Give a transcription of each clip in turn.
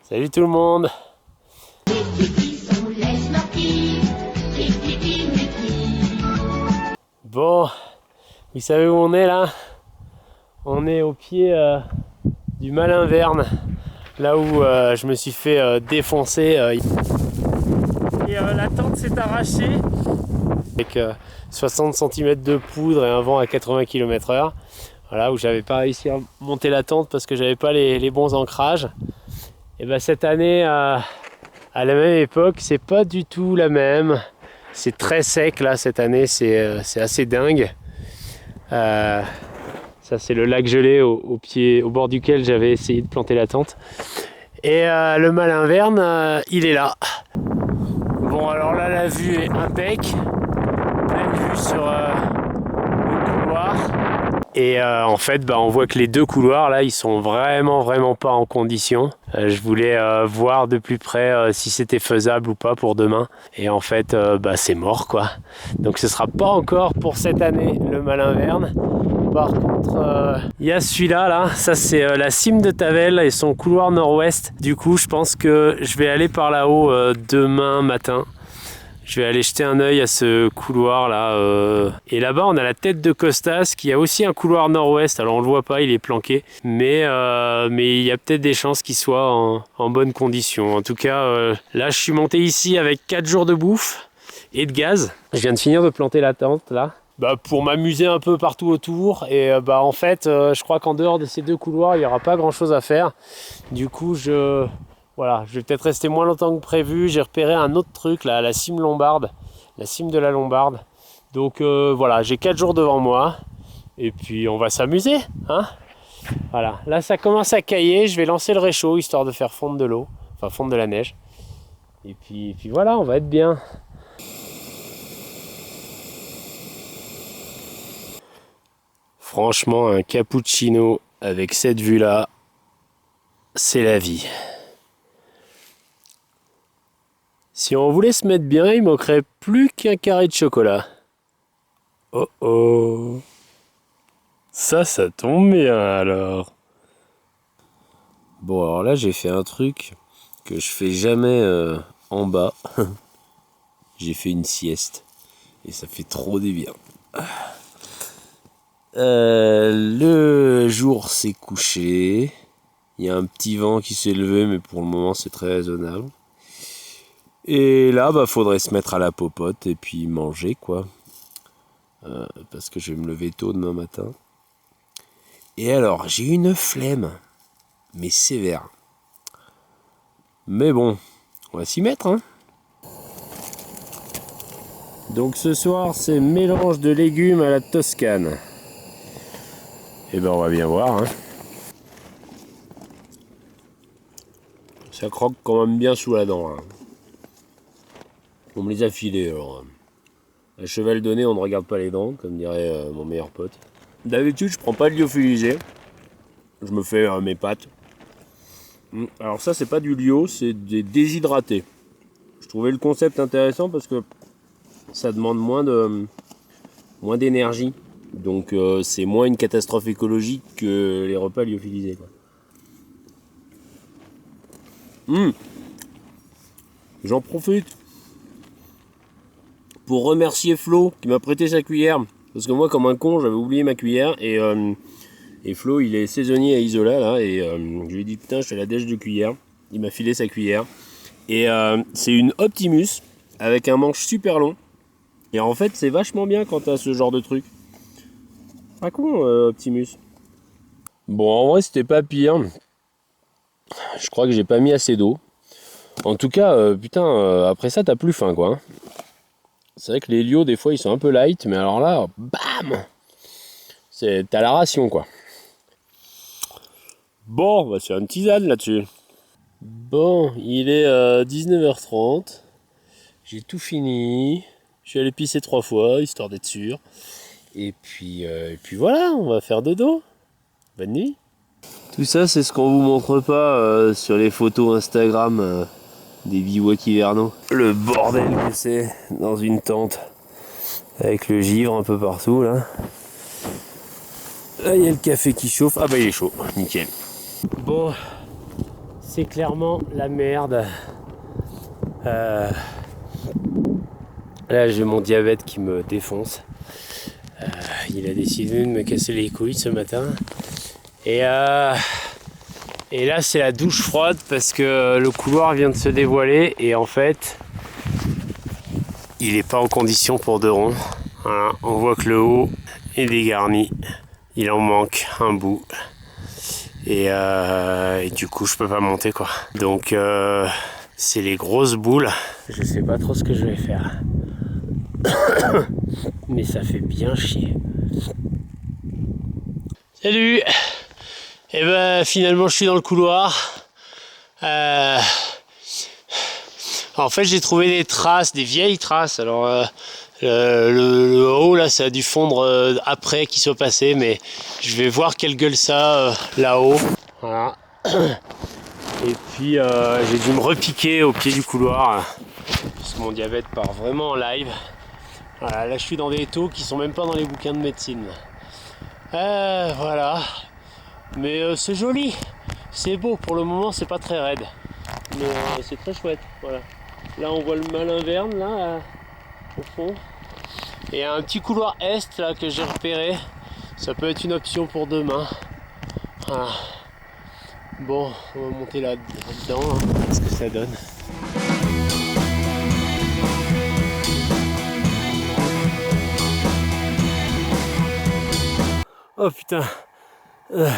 Salut tout le monde. Bon, vous savez où on est là? On est au pied du Malin-Verne, là où je me suis fait défoncer. Et la tente s'est arrachée avec 60 cm de poudre et un vent à 80 km/h. Voilà, où j'avais pas réussi à monter la tente parce que j'avais pas les bons ancrages. Et ben cette année, à la même époque, c'est pas du tout la même. C'est très sec là cette année, c'est assez dingue. Ça c'est le lac gelé au bord duquel j'avais essayé de planter la tente. Et le Malin-Verne, il est là. Bon alors là la vue est impec. Pleine vue sur le couloir. Et en fait on voit que les deux couloirs là ils sont vraiment pas en condition. Je voulais voir de plus près si c'était faisable ou pas pour demain. Et en fait c'est mort quoi. Donc ce sera pas encore pour cette année le Malin-Verne. Par contre il y a celui-là là, ça c'est la cime de Tavel et son couloir nord-ouest. Du coup je pense que je vais aller par là-haut demain matin. Je vais aller jeter un œil à ce couloir là. Et là-bas on a la tête de Costas qui a aussi un couloir nord-ouest. Alors on le voit pas, il est planqué. Mais il y a peut-être des chances qu'il soit en bonne condition. En tout cas là je suis monté ici avec 4 jours de bouffe et de gaz. Je viens de finir de planter la tente là. Pour m'amuser un peu partout autour. Et en fait je crois qu'en dehors de ces deux couloirs il n'y aura pas grand chose à faire. Du coup voilà, je vais peut-être rester moins longtemps que prévu. J'ai repéré un autre truc là, la cime lombarde, la cime de la Lombarde. Donc voilà, j'ai 4 jours devant moi. Et puis on va s'amuser, hein. Voilà, là ça commence à cailler. Je vais lancer le réchaud histoire de faire fondre de l'eau, enfin fondre de la neige. Et puis voilà, on va être bien. Franchement, un cappuccino avec cette vue là, c'est la vie. Si on voulait se mettre bien, il manquerait plus qu'un carré de chocolat. Oh oh. Ça tombe bien alors. Bon alors là j'ai fait un truc que je fais jamais en bas. J'ai fait une sieste. Et ça fait trop du bien. Le jour s'est couché. Il y a un petit vent qui s'est levé mais pour le moment c'est très raisonnable. Et là, faudrait se mettre à la popote et puis manger, quoi. Parce que je vais me lever tôt demain matin. Et alors, j'ai une flemme, mais sévère. Mais bon, on va s'y mettre, hein. Donc ce soir, c'est mélange de légumes à la Toscane. Et on va bien voir, hein. Ça croque quand même bien sous la dent, hein. On me les a filés alors. À cheval donné, on ne regarde pas les dents, comme dirait mon meilleur pote. D'habitude, je prends pas de lyophilisé. Je me fais mes pâtes. Alors ça, c'est pas du lyo, c'est des déshydratés. Je trouvais le concept intéressant parce que ça demande moins d'énergie. Donc c'est moins une catastrophe écologique que les repas lyophilisés, quoi. J'en profite pour remercier Flo qui m'a prêté sa cuillère. Parce que moi, comme un con, j'avais oublié ma cuillère. Et Flo, il est saisonnier à Isola, là. Et je lui ai dit, putain, je fais la dèche de cuillère. Il m'a filé sa cuillère. Et c'est une Optimus avec un manche super long. Et en fait, c'est vachement bien quand t'as ce genre de truc. Pas con, Optimus. Bon, en vrai, c'était pas pire. Je crois que j'ai pas mis assez d'eau. En tout cas, après ça, t'as plus faim, quoi. C'est vrai que les Lyo, des fois, ils sont un peu light, mais alors là, bam! T'as la ration, quoi. Bon, on va se faire une tisane là-dessus. Bon, il est 19h30. J'ai tout fini. Je suis allé pisser 3 fois, histoire d'être sûr. Et puis voilà, on va faire dodo. Bonne nuit. Tout ça, c'est ce qu'on vous montre pas sur les photos Instagram des bivouacs hivernaux. Le bordel que c'est dans une tente avec le givre un peu partout là. Là il y a le café qui chauffe. Ah bah il est chaud, nickel. Bon, c'est clairement la merde. Là j'ai mon diabète qui me défonce. Il a décidé de me casser les couilles ce matin. Et là c'est la douche froide parce que le couloir vient de se dévoiler et en fait il n'est pas en condition pour 2 ronds. Voilà, on voit que le haut est dégarni. Il en manque un bout. Et du coup je peux pas monter quoi. Donc c'est les grosses boules. Je sais pas trop ce que je vais faire. Mais ça fait bien chier. Salut. Et ben finalement je suis dans le couloir. En fait j'ai trouvé des traces, des vieilles traces. Alors le haut là ça a dû fondre après qu'il soit passé, mais je vais voir quelle gueule ça là-haut. Voilà. Et puis j'ai dû me repiquer au pied du couloir parce que mon diabète part vraiment en live. Voilà, là je suis dans des taux qui sont même pas dans les bouquins de médecine. Voilà. Mais c'est joli, c'est beau, pour le moment c'est pas très raide. Mais c'est très chouette, voilà. Là on voit le Malin-Verne là, au fond. Et il y a un petit couloir est là que j'ai repéré. Ça peut être une option pour demain. Voilà. Bon, on va monter là-dedans, hein, voir ce que ça donne. Oh putain,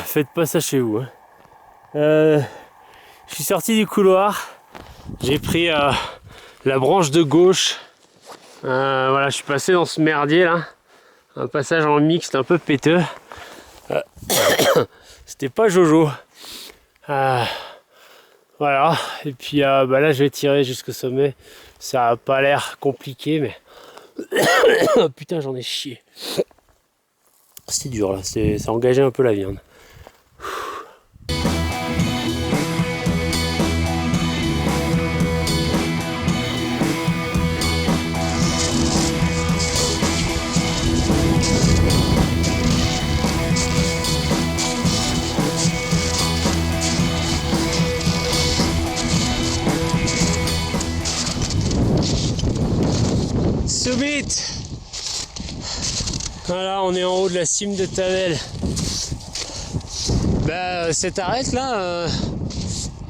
faites pas ça chez vous. Hein. Je suis sorti du couloir, j'ai pris la branche de gauche. Voilà, je suis passé dans ce merdier là, un passage en mixte un peu péteux. C'était pas Jojo. Voilà, et puis bah là je vais tirer jusqu'au sommet. Ça a pas l'air compliqué, mais putain, j'en ai chié. C'était dur là, ça a engagé un peu la viande. Summit. Voilà, on est en haut de la cime de Tavel. Bah, cette arête là,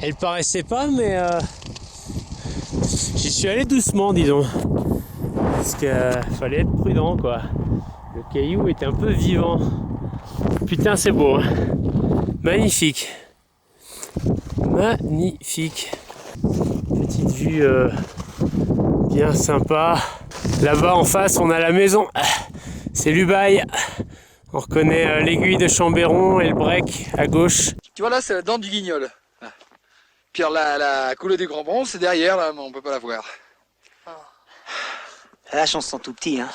elle paraissait pas, mais j'y suis allé doucement, disons. Parce qu'il fallait être prudent, quoi. Le caillou était un peu vivant. Putain, c'est beau. Hein. Magnifique. Magnifique. Petite vue bien sympa. Là-bas en face, on a la maison. C'est l'Ubaye. On reconnaît l'aiguille de Chambéron et le break à gauche. Tu vois là, c'est la dent du Guignol. Puis la coulée du Grand Bron, c'est derrière là, mais on peut pas la voir. La chance sont tout petits, hein.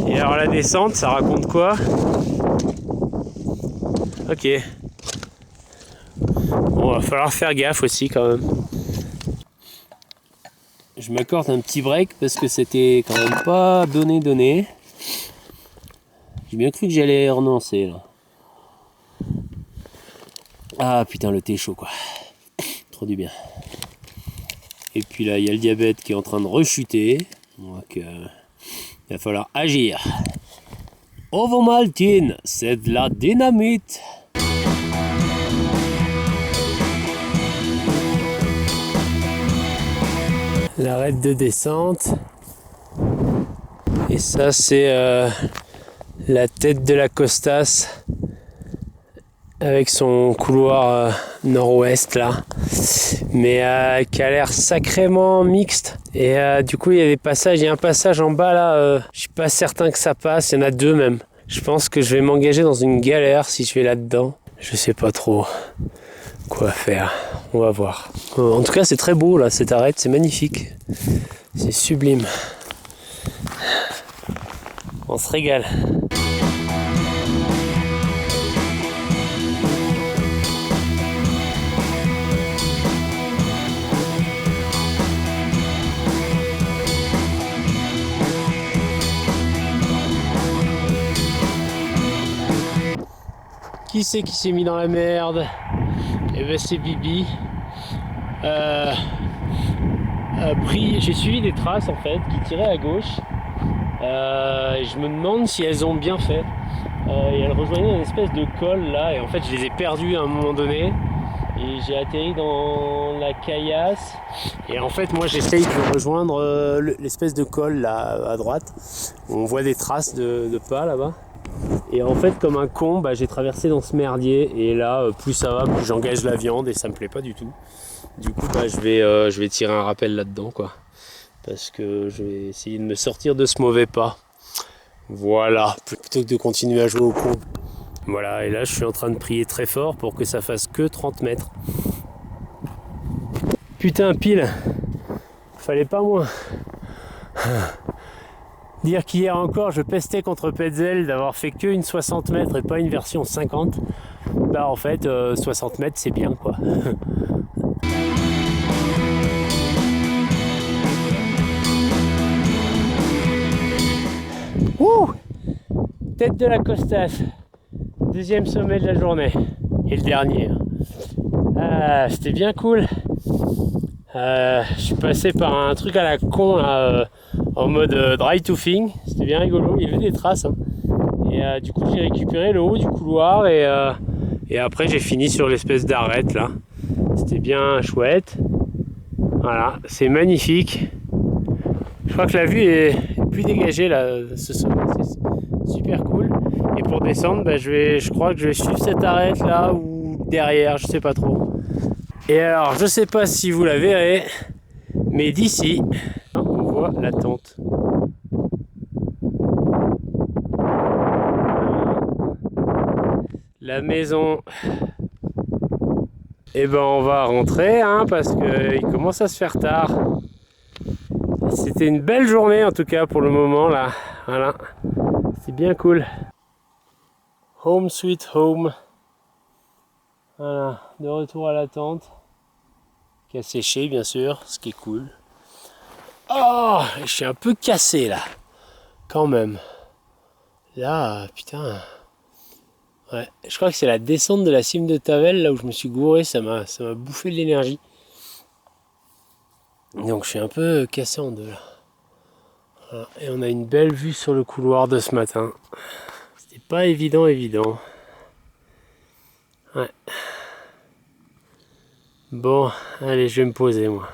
Et alors la descente, ça raconte quoi? Ok. Bon, va falloir faire gaffe aussi quand même. Je m'accorde un petit break parce que c'était quand même pas donné. J'ai bien cru que j'allais renoncer là. Ah putain, le thé chaud quoi. Trop du bien. Et puis là, il y a le diabète qui est en train de rechuter. Donc il va falloir agir. Ovomaltine, c'est de la dynamite. L'arête de descente. Et ça c'est la tête de la Costas avec son couloir nord-ouest là, mais qui a l'air sacrément mixte. Et du coup il y a des passages, il y a un passage en bas là, je suis pas certain que ça passe, il y en a 2 même. Je pense que je vais m'engager dans une galère si je vais là-dedans. Je sais pas trop quoi faire, on va voir. En tout cas c'est très beau là, cette arête, c'est magnifique, c'est sublime. On se régale. Qui c'est qui s'est mis dans la merde? Eh ben c'est Bibi. J'ai suivi des traces en fait qui tiraient à gauche. Je me demande si elles ont bien fait. Et elles rejoignaient une espèce de col là, et en fait je les ai perdues à un moment donné. Et j'ai atterri dans la caillasse. Et en fait moi j'essaye de rejoindre l'espèce de col là à droite. On voit des traces de pas là-bas. Et en fait comme un con, j'ai traversé dans ce merdier. Et là plus ça va, plus j'engage la viande et ça me plaît pas du tout. Du coup je vais tirer un rappel là-dedans quoi. Parce que je vais essayer de me sortir de ce mauvais pas. Voilà, plutôt que de continuer à jouer au con. Voilà, et là je suis en train de prier très fort pour que ça fasse que 30 mètres. Putain, pile, fallait pas moins. Dire qu'hier encore je pestais contre Petzl d'avoir fait que une 60 mètres et pas une version 50. En fait 60 mètres c'est bien quoi. Ouh, tête de la Costas, deuxième sommet de la journée et le dernier. C'était bien cool. Je suis passé par un truc à la con là, en mode dry toothing. C'était bien rigolo, il y avait des traces. Hein. Et du coup j'ai récupéré le haut du couloir et après j'ai fini sur l'espèce d'arête là. C'était bien chouette. Voilà, c'est magnifique. Je crois que la vue est plus dégagée là, ce sommet, c'est super cool. Et pour descendre, je crois que je vais suivre cette arête là ou derrière, je sais pas trop. Et alors, je sais pas si vous la verrez, mais d'ici, on voit la tente. La maison. Et on va rentrer parce qu'il commence à se faire tard. C'était une belle journée en tout cas pour le moment là. Voilà. C'est bien cool. Home sweet home. Voilà, de retour à la tente. Qui a séché bien sûr, ce qui est cool. Oh, je suis un peu cassé là. Quand même. Là, putain. Ouais, je crois que c'est la descente de la cime de Tavel là où je me suis gouré, ça m'a bouffé de l'énergie. Donc je suis un peu cassé en deux là. Voilà. Et on a une belle vue sur le couloir de ce matin. C'était pas évident. Ouais. Bon, allez, je vais me poser moi.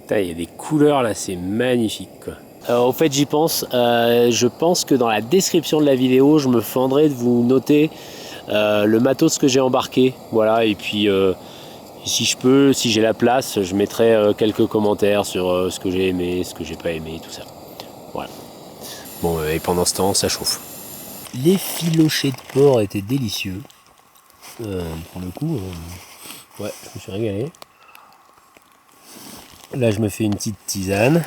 Putain, il y a des couleurs là, c'est magnifique quoi. Au fait j'y pense, je pense que dans la description de la vidéo, je me fendrai de vous noter le matos que j'ai embarqué. Voilà, et puis si je peux, si j'ai la place, je mettrai quelques commentaires sur ce que j'ai aimé, ce que j'ai pas aimé, tout ça. Voilà. Bon, et pendant ce temps, ça chauffe. Les filochés de porc étaient délicieux. Pour le coup, ouais, je me suis régalé. Là, je me fais une petite tisane.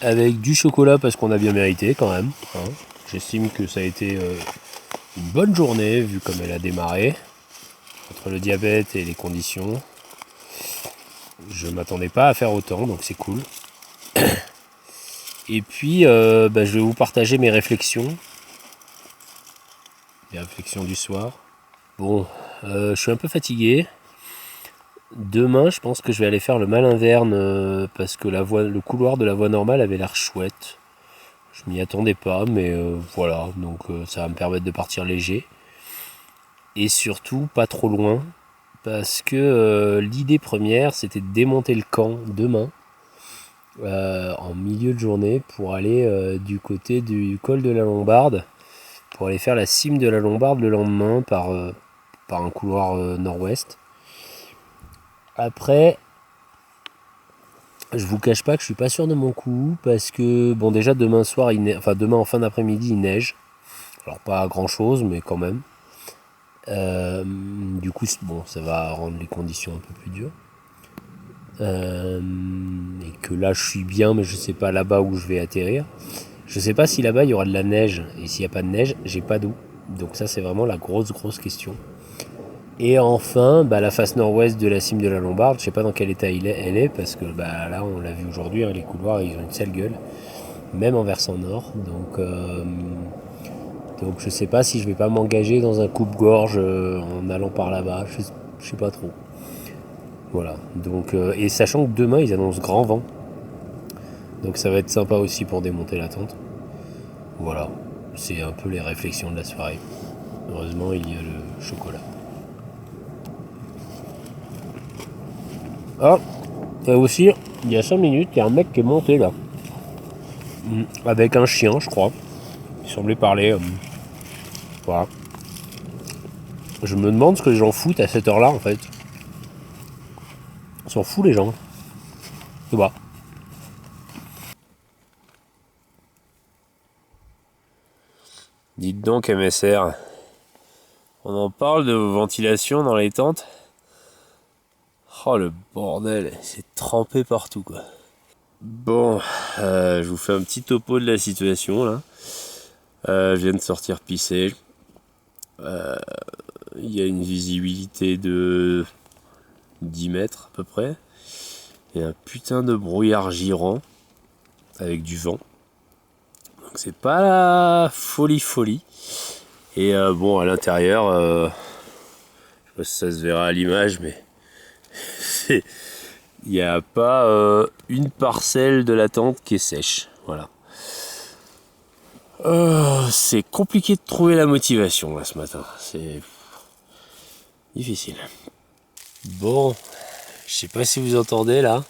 Avec du chocolat parce qu'on a bien mérité quand même. J'estime que ça a été une bonne journée vu comme elle a démarré. Entre le diabète et les conditions. Je m'attendais pas à faire autant, donc c'est cool. Et puis, je vais vous partager mes réflexions. Les réflexions du soir. Bon, je suis un peu fatigué. Demain, je pense que je vais aller faire le Malin-Verne parce que le couloir de la voie normale avait l'air chouette. Je m'y attendais pas, mais voilà, donc ça va me permettre de partir léger. Et surtout, pas trop loin, parce que l'idée première, c'était de démonter le camp demain, en milieu de journée, pour aller du côté du col de la Lombarde, pour aller faire la cime de la Lombarde le lendemain par un couloir nord-ouest. Après, je vous cache pas que je suis pas sûr de mon coup parce que bon déjà demain soir demain en fin d'après-midi il neige. Alors pas grand chose mais quand même. Du coup bon ça va rendre les conditions un peu plus dures. Et que là je suis bien mais je sais pas là-bas où je vais atterrir. Je sais pas si là-bas il y aura de la neige et s'il n'y a pas de neige j'ai pas d'eau. Donc ça c'est vraiment la grosse question. Et enfin, la face nord-ouest de la cime de la Lombarde, je sais pas dans quel état elle est, parce que là on l'a vu aujourd'hui, les couloirs ils ont une sale gueule. même en versant nord. Donc je sais pas si je vais pas m'engager dans un coupe-gorge en allant par là-bas, je sais pas trop. Voilà, donc, et sachant que demain ils annoncent grand vent, donc ça va être sympa aussi pour démonter la tente. Voilà, c'est un peu les réflexions de la soirée. Heureusement il y a le chocolat. Ah, et aussi, il y a 5 minutes, il y a un mec qui est monté là. Avec un chien, je crois. Il semblait parler. Voilà. Je me demande ce que les gens foutent à cette heure-là en fait. Ils s'en foutent les gens. Je sais pas. Dites donc MSR, on en parle de ventilation dans les tentes. Oh le bordel, c'est trempé partout quoi. Bon, je vous fais un petit topo de la situation là. Je viens de sortir pisser. Il y a une visibilité de 10 mètres à peu près. Il y a un putain de brouillard girant avec du vent. Donc c'est pas la folie. Et bon, à l'intérieur, je sais pas si ça se verra à l'image, mais il n'y a pas une parcelle de la tente qui est sèche. Voilà. C'est compliqué de trouver la motivation là ce matin. C'est difficile. Bon, je sais pas si vous entendez là.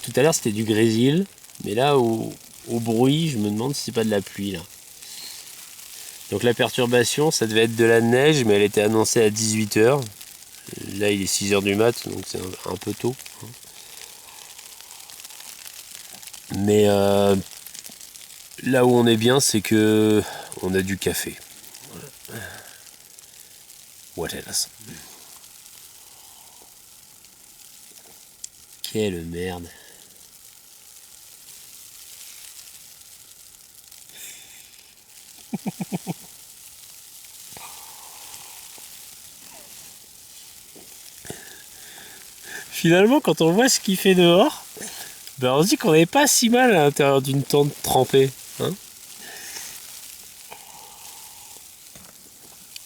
Tout à l'heure c'était du grésil, mais là au bruit, je me demande si c'est pas de la pluie là. Donc la perturbation, ça devait être de la neige, mais elle était annoncée à 18h. Là il est 6h du mat, donc c'est un peu tôt. Mais là où on est bien, c'est que on a du café. Voilà. What else? Quelle merde. Finalement, quand on voit ce qu'il fait dehors, ben on se dit qu'on n'est pas si mal à l'intérieur d'une tente trempée. Hein,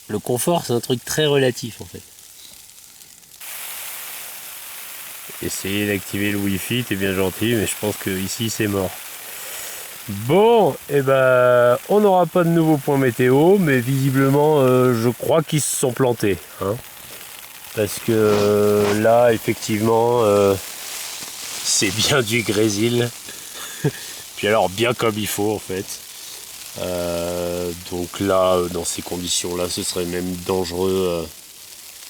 le confort, c'est un truc très relatif en fait. Essayer d'activer le wifi, t'es bien gentil, mais je pense que ici c'est mort. Bon, et ben on n'aura pas de nouveaux points météo, mais visiblement je crois qu'ils se sont plantés. Hein, parce que là effectivement c'est bien du grésil. Puis alors bien comme il faut en fait. Donc là dans ces conditions là ce serait même dangereux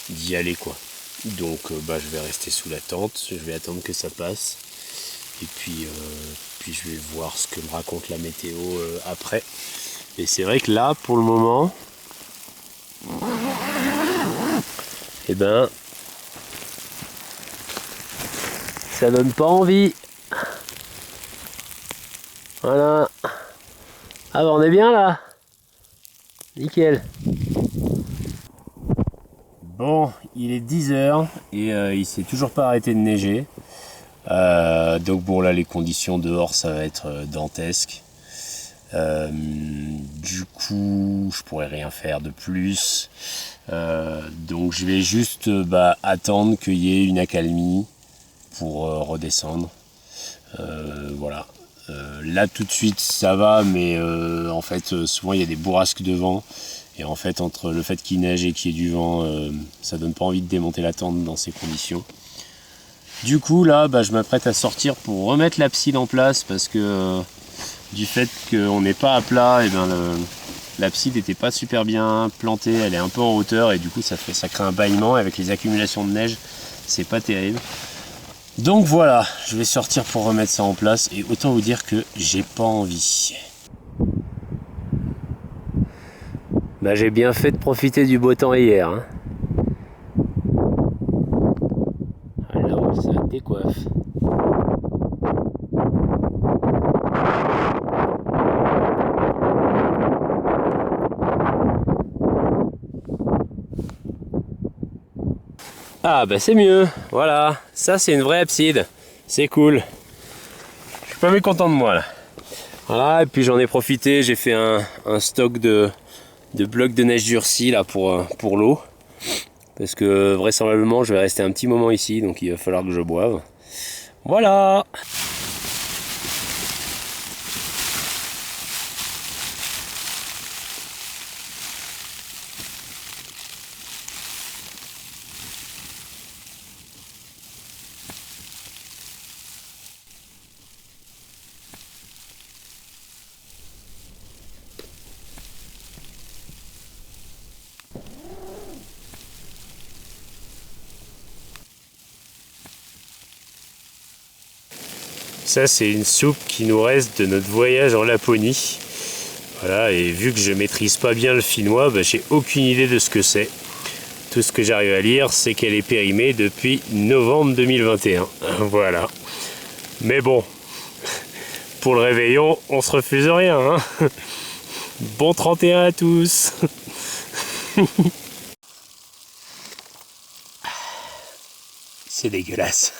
d'y aller quoi. Donc je vais rester sous la tente, je vais attendre que ça passe. Et puis je vais voir ce que me raconte la météo après. Et c'est vrai que là pour le moment, eh ben ça donne pas envie. Voilà. Ah bah on est bien là. Nickel. Bon, il est 10h et il s'est toujours pas arrêté de neiger. Donc bon là les conditions dehors ça va être dantesque. Du coup je pourrais rien faire de plus. Donc je vais juste attendre qu'il y ait une accalmie pour redescendre. Voilà. Là tout de suite ça va, mais en fait souvent il y a des bourrasques de vent. Et en fait entre le fait qu'il neige et qu'il y ait du vent, ça donne pas envie de démonter la tente dans ces conditions. Du coup là je m'apprête à sortir pour remettre l'abside en place parce que du fait qu'on n'est pas à plat, et l'abside n'était pas super bien plantée, elle est un peu en hauteur et du coup ça crée un bâillement avec les accumulations de neige, c'est pas terrible. Donc voilà, je vais sortir pour remettre ça en place et autant vous dire que j'ai pas envie. J'ai bien fait de profiter du beau temps hier. Hein. Alors ça décoiffe. Ah c'est mieux, voilà, ça c'est une vraie abside, c'est cool. Je suis pas mécontent de moi là. Voilà, et puis j'en ai profité, j'ai fait un stock de blocs de neige durcis là pour l'eau. Parce que vraisemblablement je vais rester un petit moment ici, donc il va falloir que je boive. Voilà! Ça, c'est une soupe qui nous reste de notre voyage en Laponie. Voilà, et vu que je maîtrise pas bien le finnois, j'ai aucune idée de ce que c'est. Tout ce que j'arrive à lire, c'est qu'elle est périmée depuis novembre 2021. Voilà. Mais bon, pour le réveillon, on se refuse rien. Hein. Bon 31 à tous. C'est dégueulasse.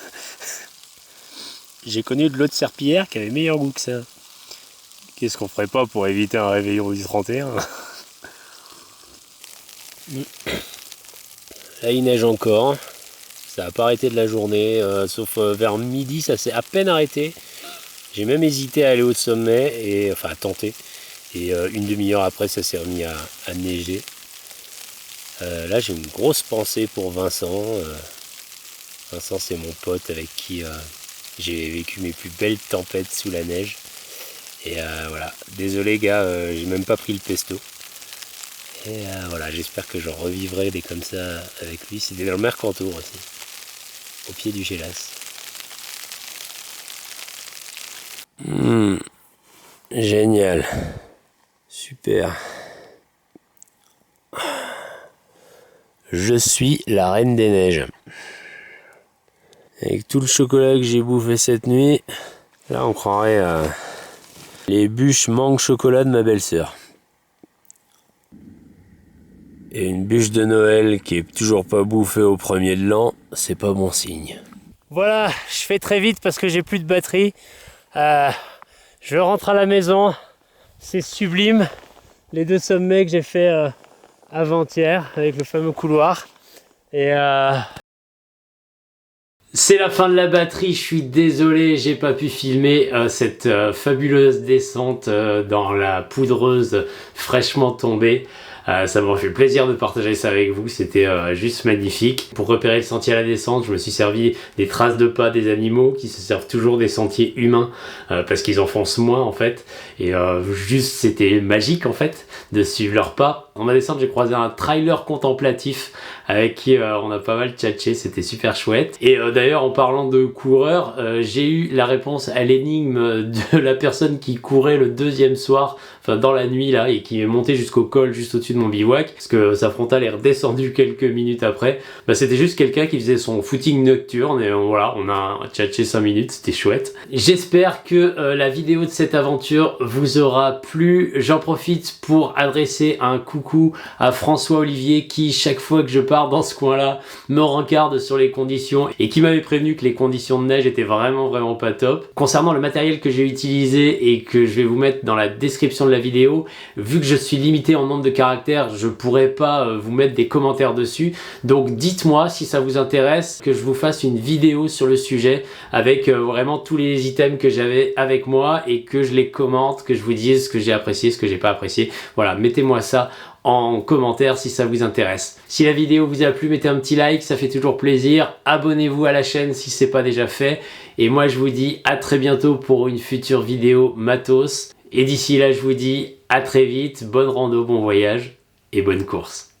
J'ai connu de l'eau de serpillière qui avait meilleur goût que ça. Qu'est-ce qu'on ferait pas pour éviter un réveillon du 31? Là il neige encore. Ça n'a pas arrêté de la journée, sauf vers midi ça s'est à peine arrêté. J'ai même hésité à aller au sommet, enfin à tenter. Et une demi-heure après ça s'est remis à neiger. Là j'ai une grosse pensée pour Vincent. Vincent c'est mon pote avec qui j'ai vécu mes plus belles tempêtes sous la neige. Et voilà, désolé gars, j'ai même pas pris le pesto. Et voilà, j'espère que j'en revivrai des comme ça avec lui. C'était dans le Mercantour aussi, au pied du Gélas. Génial, super. Je suis la reine des neiges. Avec tout le chocolat que j'ai bouffé cette nuit, là on croirait les bûches mangue chocolat de ma belle-sœur. Et une bûche de Noël qui est toujours pas bouffée au premier de l'an, c'est pas bon signe. Voilà, je fais très vite parce que j'ai plus de batterie. Je rentre à la maison, c'est sublime. Les 2 sommets que j'ai fait avant-hier avec le fameux couloir. Et c'est la fin de la batterie, je suis désolé, j'ai pas pu filmer cette fabuleuse descente dans la poudreuse fraîchement tombée. Ça m'a fait plaisir de partager ça avec vous, c'était juste magnifique. Pour repérer le sentier à la descente, je me suis servi des traces de pas des animaux qui se servent toujours des sentiers humains parce qu'ils enfoncent moins en fait. Et juste c'était magique en fait de suivre leurs pas. Dans ma descente, j'ai croisé un trailer contemplatif avec qui on a pas mal tchatché, c'était super chouette. Et d'ailleurs en parlant de coureurs, j'ai eu la réponse à l'énigme de la personne qui courait le 2e soir, enfin dans la nuit là, et qui est monté jusqu'au col juste au-dessus de mon bivouac, parce que sa frontale est redescendue quelques minutes après. C'était juste quelqu'un qui faisait son footing nocturne, et voilà, on a tchatché 5 minutes, c'était chouette. J'espère que la vidéo de cette aventure vous aura plu. J'en profite pour adresser un coucou à François Olivier qui, chaque fois que je pars dans ce coin-là, me rencarde sur les conditions et qui m'avait prévenu que les conditions de neige étaient vraiment pas top. Concernant le matériel que j'ai utilisé et que je vais vous mettre dans la description de la vidéo, vu que je suis limité en nombre de caractères, je pourrais pas vous mettre des commentaires dessus. Donc dites-moi si ça vous intéresse que je vous fasse une vidéo sur le sujet avec vraiment tous les items que j'avais avec moi et que je les commente, que je vous dise ce que j'ai apprécié, ce que j'ai pas apprécié. Voilà, mettez-moi ça en commentaire si ça vous intéresse. Si la vidéo vous a plu, mettez un petit like, ça fait toujours plaisir. Abonnez-vous à la chaîne si c'est pas déjà fait. Et moi je vous dis à très bientôt pour une future vidéo matos. Et d'ici là je vous dis à très vite, bonne rando, bon voyage et bonne course.